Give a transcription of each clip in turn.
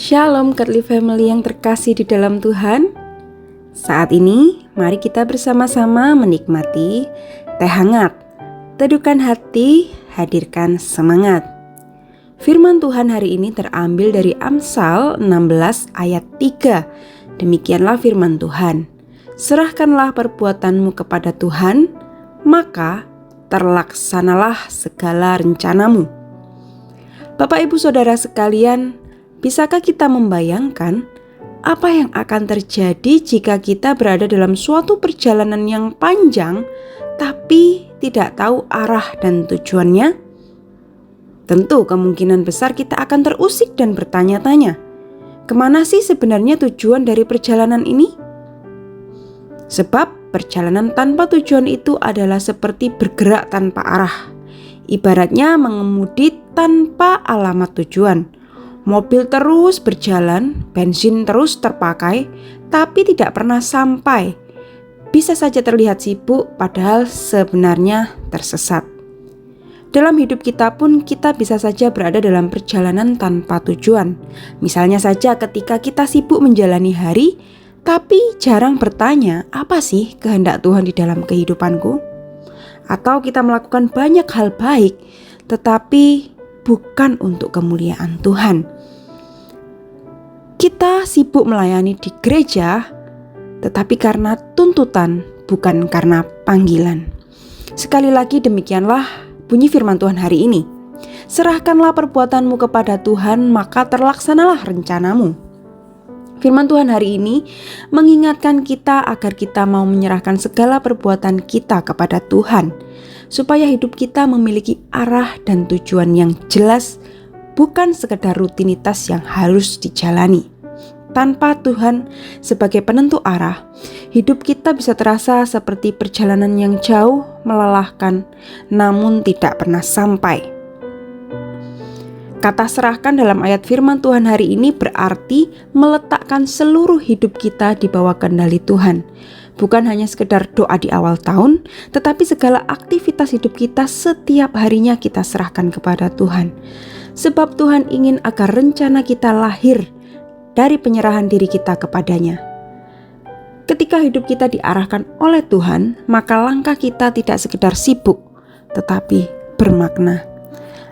Shalom Godly Family yang terkasih di dalam Tuhan. Saat ini mari kita bersama-sama menikmati teh hangat. Teduhkan hati, hadirkan semangat. Firman Tuhan hari ini terambil dari Amsal 16 ayat 3. Demikianlah firman Tuhan. Serahkanlah perbuatanmu kepada Tuhan, maka terlaksanalah segala rencanamu. Bapak Ibu Saudara sekalian, bisakah kita membayangkan apa yang akan terjadi jika kita berada dalam suatu perjalanan yang panjang tapi tidak tahu arah dan tujuannya? Tentu kemungkinan besar kita akan terusik dan bertanya-tanya, kemana sih sebenarnya tujuan dari perjalanan ini? Sebab perjalanan tanpa tujuan itu adalah seperti bergerak tanpa arah. Ibaratnya mengemudi tanpa alamat tujuan. Mobil terus berjalan, bensin terus terpakai, tapi tidak pernah sampai. Bisa saja terlihat sibuk, padahal sebenarnya tersesat. Dalam hidup kita pun kita bisa saja berada dalam perjalanan tanpa tujuan. Misalnya saja ketika kita sibuk menjalani hari, tapi jarang bertanya, apa sih kehendak Tuhan di dalam kehidupanku? Atau kita melakukan banyak hal baik, tetapi bukan untuk kemuliaan Tuhan. Kita sibuk melayani di gereja, tetapi karena tuntutan, bukan karena panggilan. Sekali lagi demikianlah bunyi firman Tuhan hari ini. Serahkanlah perbuatanmu kepada Tuhan, maka terlaksanalah rencanamu. Firman Tuhan hari ini mengingatkan kita agar kita mau menyerahkan segala perbuatan kita kepada Tuhan, supaya hidup kita memiliki arah dan tujuan yang jelas, bukan sekedar rutinitas yang harus dijalani. Tanpa Tuhan sebagai penentu arah, hidup kita bisa terasa seperti perjalanan yang jauh, melelahkan, namun tidak pernah sampai. Kata serahkan dalam ayat firman Tuhan hari ini berarti meletakkan seluruh hidup kita di bawah kendali Tuhan. Bukan hanya sekedar doa di awal tahun, tetapi segala aktivitas hidup kita setiap harinya kita serahkan kepada Tuhan. Sebab Tuhan ingin agar rencana kita lahir dari penyerahan diri kita kepadanya. Ketika hidup kita diarahkan oleh Tuhan, maka langkah kita tidak sekedar sibuk, tetapi bermakna.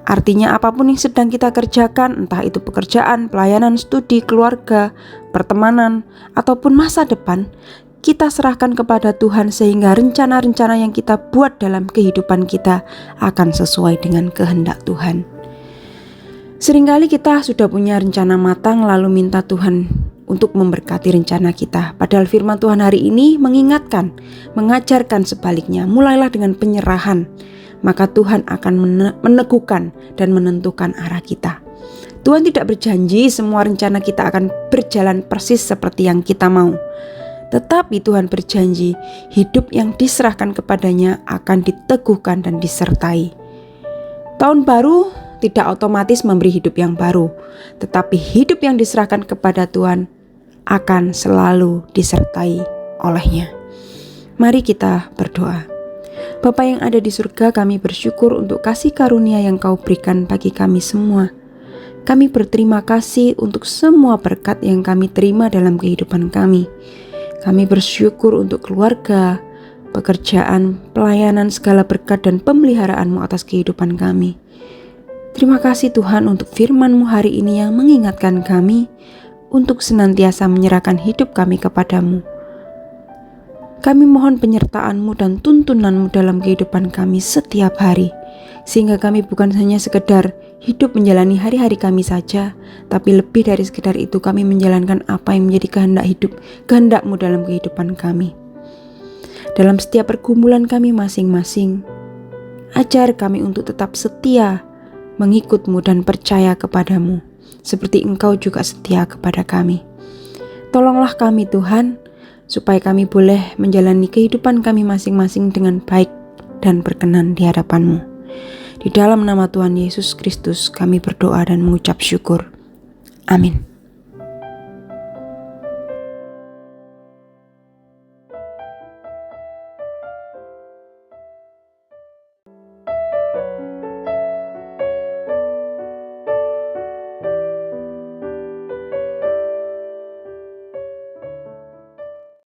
Artinya apapun yang sedang kita kerjakan, entah itu pekerjaan, pelayanan, studi, keluarga, pertemanan, ataupun masa depan, kita serahkan kepada Tuhan sehingga rencana-rencana yang kita buat dalam kehidupan kita akan sesuai dengan kehendak Tuhan. Seringkali kita sudah punya rencana matang lalu minta Tuhan untuk memberkati rencana kita. Padahal firman Tuhan hari ini mengingatkan, mengajarkan sebaliknya, mulailah dengan penyerahan. Maka Tuhan akan meneguhkan dan menentukan arah kita. Tuhan tidak berjanji semua rencana kita akan berjalan persis seperti yang kita mau. Tetapi Tuhan berjanji hidup yang diserahkan kepadanya akan diteguhkan dan disertai. Tahun baru tidak otomatis memberi hidup yang baru, tetapi hidup yang diserahkan kepada Tuhan akan selalu disertai olehnya. Mari kita berdoa. Bapa yang ada di surga, kami bersyukur untuk kasih karunia yang Kau berikan bagi kami semua. Kami berterima kasih untuk semua berkat yang kami terima dalam kehidupan kami. Kami bersyukur untuk keluarga, pekerjaan, pelayanan, segala berkat dan pemeliharaan-Mu atas kehidupan kami. Terima kasih Tuhan untuk firman-Mu hari ini yang mengingatkan kami untuk senantiasa menyerahkan hidup kami kepadamu. Kami mohon penyertaan-Mu dan tuntunan-Mu dalam kehidupan kami setiap hari, sehingga kami bukan hanya sekedar hidup menjalani hari-hari kami saja, tapi lebih dari sekedar itu kami menjalankan apa yang menjadi kehendak-Mu dalam kehidupan kami. Dalam setiap pergumulan kami masing-masing, ajar kami untuk tetap setia, mengikut-Mu dan percaya kepada-Mu, seperti Engkau juga setia kepada kami. Tolonglah kami Tuhan, supaya kami boleh menjalani kehidupan kami masing-masing dengan baik dan berkenan di hadapan-Mu. Di dalam nama Tuhan Yesus Kristus kami berdoa dan mengucap syukur. Amin.